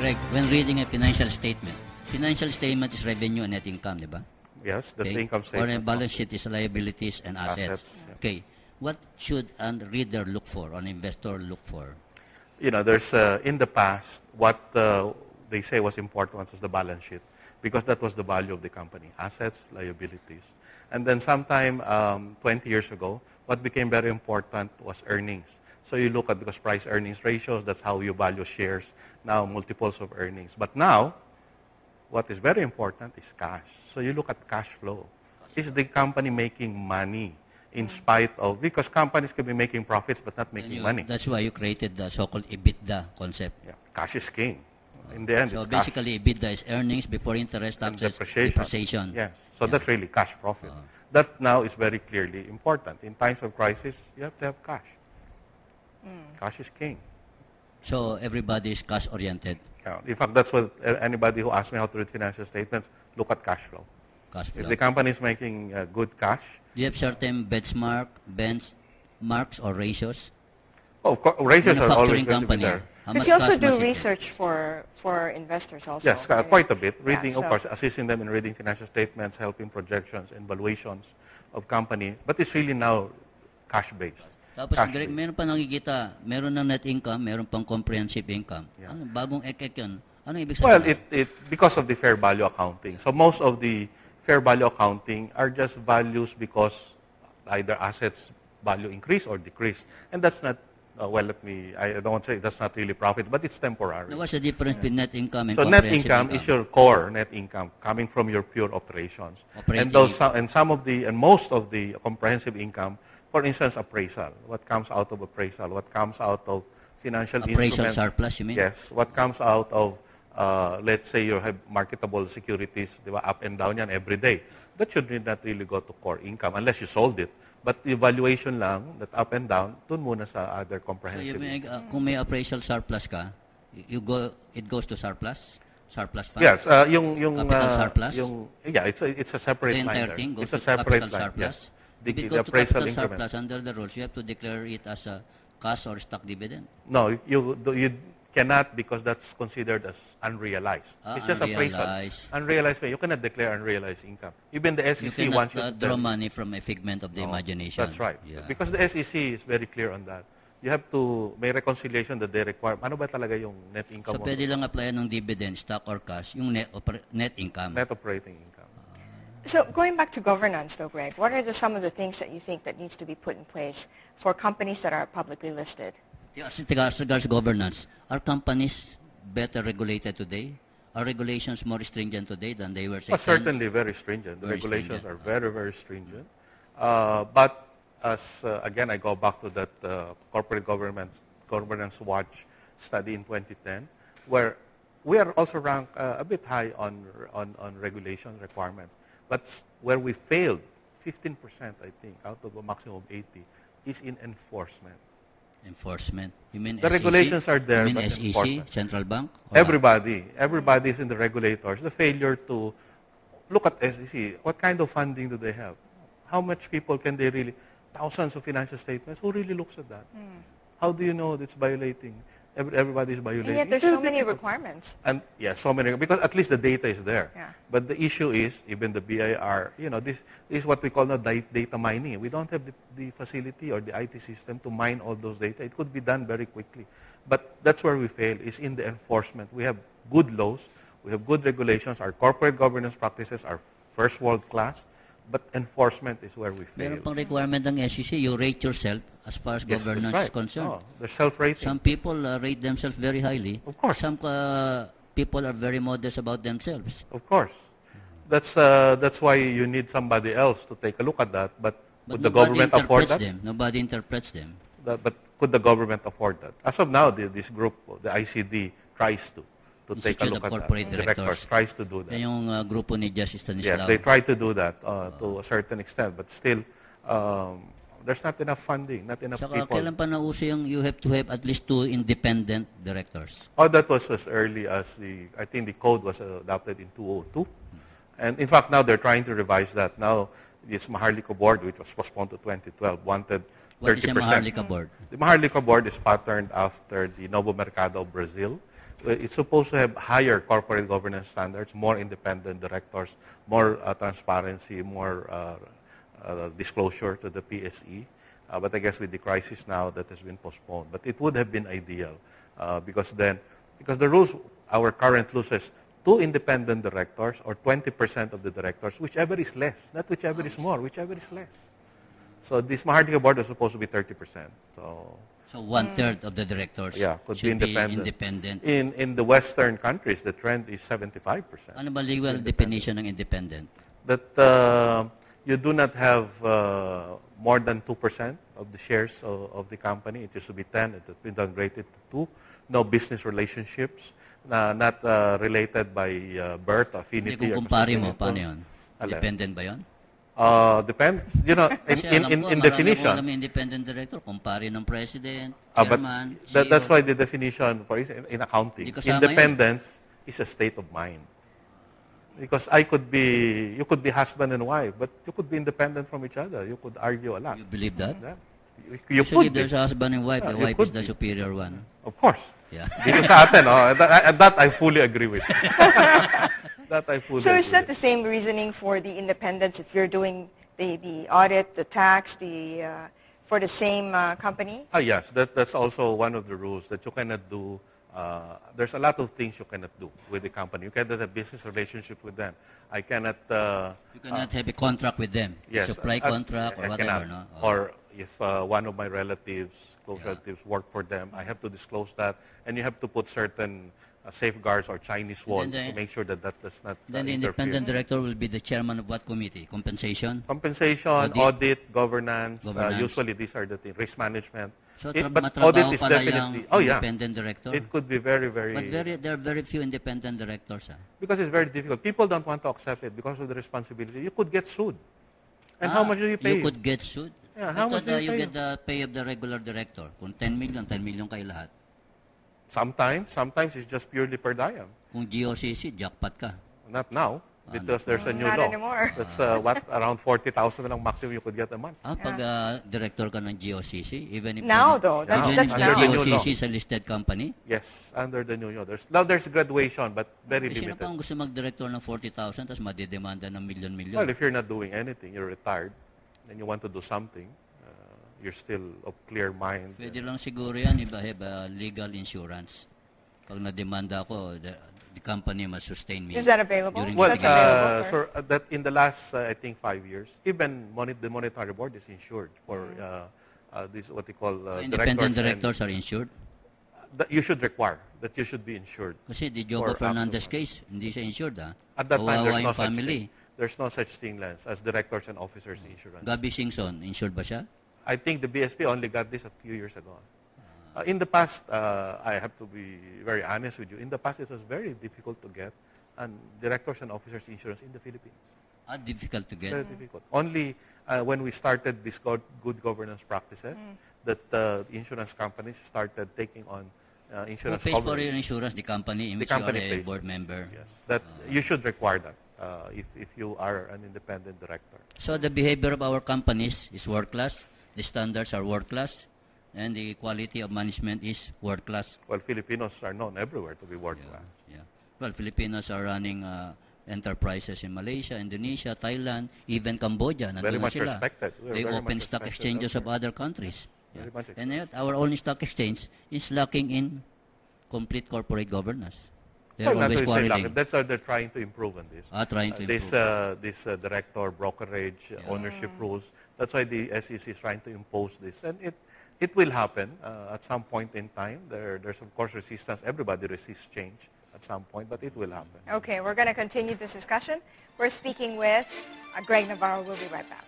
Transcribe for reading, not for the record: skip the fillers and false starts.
Greg, when reading a financial statement is revenue and net income, di ba? Yes, that's the income Or statement. a balance sheet is liabilities and assets. Yeah. Okay. What should a reader look for, or an investor look for? You know, there's in the past, what they say was important was the balance sheet, because that was the value of the company, assets, liabilities. And then sometime 20 years ago, what became very important was earnings. So you look at, because price earnings ratios, that's how you value shares, now multiples of earnings. But now, what is very important is cash. So you look at cash flow. Is the company making money in spite of, because companies can be making profits but not making money. That's why you created the so-called EBITDA concept. Yeah. Cash is king. In the end, So it's basically, cash. EBITDA is earnings before interest, And taxes, depreciation. Yes. So that's really cash profit. That now is very clearly important. In times of crisis, you have to have cash. Cash is king. So everybody is cash-oriented. Yeah. In fact, that's what anybody who asks me how to read financial statements, look at cash flow. Cash flow. If the company is making good cash, Do you have certain benchmarks or ratios? oh, of course, ratios are always Manufacturing going to be company. there. How Because much you also cash do must it be? research for investors also. Yes, quite a bit. Reading, Yeah, of course, assisting them in reading financial statements, helping projections and valuations of company. But it's really now cash-based. Tapos, Cash-based. Greg, meron pa nakikita, meron ng net income, meron pang comprehensive income. Yeah. Ano, bagong ek-ek yun. Ano ibig Well, sabihin? because of the fair value accounting. So most of the fair value accounting are just values because either assets value increase or decrease. And that's not, I don't want to say that's not really profit, but it's temporary. What's the difference between net income and So net comprehensive income is your core net income coming from your pure operations. Operating And most of the comprehensive income, for instance, appraisal. What comes out of appraisal? What comes out of financial Appraisal instruments? surplus, you mean? Yes. What comes out of, let's say you have marketable securities, di ba, up and down yan every day. That should not really go to core income unless you sold it. But the valuation lang, that up and down, dun muna sa other So comprehensive income. kung may appraisal surplus ka, it goes to surplus? Surplus funds? Yes, yung Capital surplus? It's a separate The line entire there. thing goes It's a to separate capital line. surplus? Yes. If it The goes to appraisal capital increment. surplus, under the rules, you have to declare it as a cash or stock dividend. No, you cannot, because that's considered as unrealized. It's just appraisal. Unrealized. Unrealized pay. You cannot declare unrealized income. Even the You SEC cannot wants you to draw tell- money from a figment of the imagination. That's right. Yeah. Because the SEC is very clear on that. You have to, may reconciliation that they require. Ano ba talaga yung net income So mo? pwede lang applyan ng dividend, stock or cash, yung net income. Net operating income. So going back to governance, though, Greg, what are some of the things that you think that needs to be put in place for companies that are publicly listed? As regards governance, are companies better regulated today? Are regulations more stringent today than they were, say, Well, certainly very stringent. The Very regulations stringent. are very, very stringent. But as, again, I go back to that Corporate Governance Watch study in 2010, where we are also ranked a bit high on regulation requirements. But where we failed, 15%, I think, out of a maximum of 80, is in enforcement. Enforcement. You mean The SEC? regulations are there, You mean but SEC, enforcement. Central Bank? Or Everybody is in the regulators. The failure to look at SEC. What kind of funding do they have? How much people can they really? Thousands of financial statements. Who really looks at that? How do you know it's violating? Everybody is violating. And yet there's It's so very many difficult. requirements. And so many, because at least the data is there. Yeah. But the issue is, even the BIR, this is what we call now data mining. We don't have the facility or the IT system to mine all those data. It could be done very quickly. But that's where we fail, is in the enforcement. We have good laws, we have good regulations, our corporate governance practices are first world class, but enforcement is where we fail. meron pang requirement ng SEC, you rate yourself as far as Yes, that's governance right. is concerned. Oh, they're self-rating. Some people rate themselves very highly. Of course. Some people are very modest about themselves. Of course. That's why you need somebody else to take a look at that. But could the nobody government afford interprets that? them. Nobody interprets them. But could the government afford that? As of now, this group, the ICD, tries to take a Institute look of at Corporate that. Directors. Tries to do that. Yan yung grupo ni Justice Stanislao. Yes, they try to do that to a certain extent, but still, there's not enough funding, not enough Saka people. kailan pa nauso yung you have to have at least 2 independent directors? Oh, that was as early as I think the code was adopted in 2002. And in fact, now they're trying to revise that. Now, this Maharlika board, which was postponed to 2012, wanted 30%. What is a Maharlika board? The Maharlika board is patterned after the Novo Mercado of Brazil, It's supposed to have higher corporate governance standards, more independent directors, more transparency, more disclosure to the PSE. But I guess with the crisis now, that has been postponed. But it would have been ideal because the rules, our current rules says 2 independent directors or 20% of the directors, whichever is less, not whichever is more, whichever is less. So this Mahardika board is supposed to be 30%. So 1/3 of the directors could should be independent. In the Western countries, the trend is 75%. Ano ba legal definition ng independent? That you do not have more than 2% of the shares of the company. It used to be 10. It has been downgraded to 2. No business relationships, not related by birth, affinity. Hindi kung kumpare mo, paano yun? Alin? Dependent ba yun? Depend, Kasi alam ko, in marami definition. akong alam yung independent director, kumpare ng president, But chairman, that's CEO. why the definition for in accounting, Hindi kasama independence is a state of mind. Because you could be husband and wife, but you could be independent from each other. You could argue a lot. You believe that? Yeah. You Usually could be. there's a husband and wife. Yeah, The you wife is could the be. superior one. Of course. Yeah. Dito sa atin, that I fully agree with. That I fully So agree is that with. the same reasoning for the independence if you're doing the audit, the tax, for the same company? Yes, that's also one of the rules that you cannot do. There's a lot of things you cannot do with the company. You cannot have business relationship with them. I cannot. You cannot have a contract with them. Yes, Supply contract or I whatever, cannot. no? Or if one of my relatives, close relatives, work for them, I have to disclose that, and you have to put certain safeguards or Chinese wall then to make sure that does not Then the interfere. independent director will be the chairman of what committee? Compensation? Compensation, audit, governance. Usually these are the things. Risk management. So But audit matrabaho is pala yung definitely. independent director? It could be very, very. But there are very few independent directors. Because it's very difficult. People don't want to accept it because of the responsibility. You could get sued. And how much do you pay? You could get sued? Yeah, I how much thought, do you pay? get the pay of the regular director. Kung 10 million kayo lahat. Sometimes it's just purely per diem. Kung GOCC, jackpot ka. Not now, because there's a new Not law. anymore. That's around 40,000 na lang maximum you could get a month. Pag director ka ng GOCC, even if Now, though, that's even if now. the New law. GOCC is a listed company, Yes, under the new law. There's graduation, but very sino pa ang limited. gusto mag-director ng 40,000 tapos madidemanda ng milyon-milyon? Well, if you're not doing anything, you're retired, and you want to do something, you're still of clear mind. Pwede lang siguro yan, iba have legal insurance. Pag na-demanda ako, the company must sustain me. Is that available? During Well, That's available for- that in the last, I think, 5 years, even the monetary board is insured for this what they call So independent directors. directors are insured? You should require that you should be insured. Kasi the Jogo For Fernandez absolute. case, hindi siya insured, ha? At that time, Kawawa there's no yung such family. thing. There's no such thing, Lance, as directors and officers insurance. Gabi Singson, insured ba siya? I think the BSP only got this a few years ago. In the past, I have to be very honest with you, in the past it was very difficult to get directors and officers insurance in the Philippines. Difficult to get. Very difficult. Only when we started these good governance practices, that insurance companies started taking on Who insurance pays for coverage. your insurance? The company in The which you are company a pays board for it. member. Yes, that you should require that if you are an independent director. So the behavior of our companies is world-class, the standards are world-class, and the quality of management is world-class. Well, Filipinos are known everywhere to be world class. Yeah. Well, Filipinos are running enterprises in Malaysia, Indonesia, Thailand, even Cambodia. Nandun Very na much sila. respected. We're They very open much stock respected exchanges of elsewhere. other countries. Very much And yet, our only stock exchange is lacking in complete corporate governance. They're Well, always that's what I say, quarreling. That's how they're trying to improve on this. Trying to This director, brokerage, ownership rules. That's why the SEC is trying to impose this. And it will happen at some point in time. There's, of course, resistance. Everybody resists change at some point, but it will happen. Okay, we're going to continue this discussion. We're speaking with Greg Navarro. We'll be right back.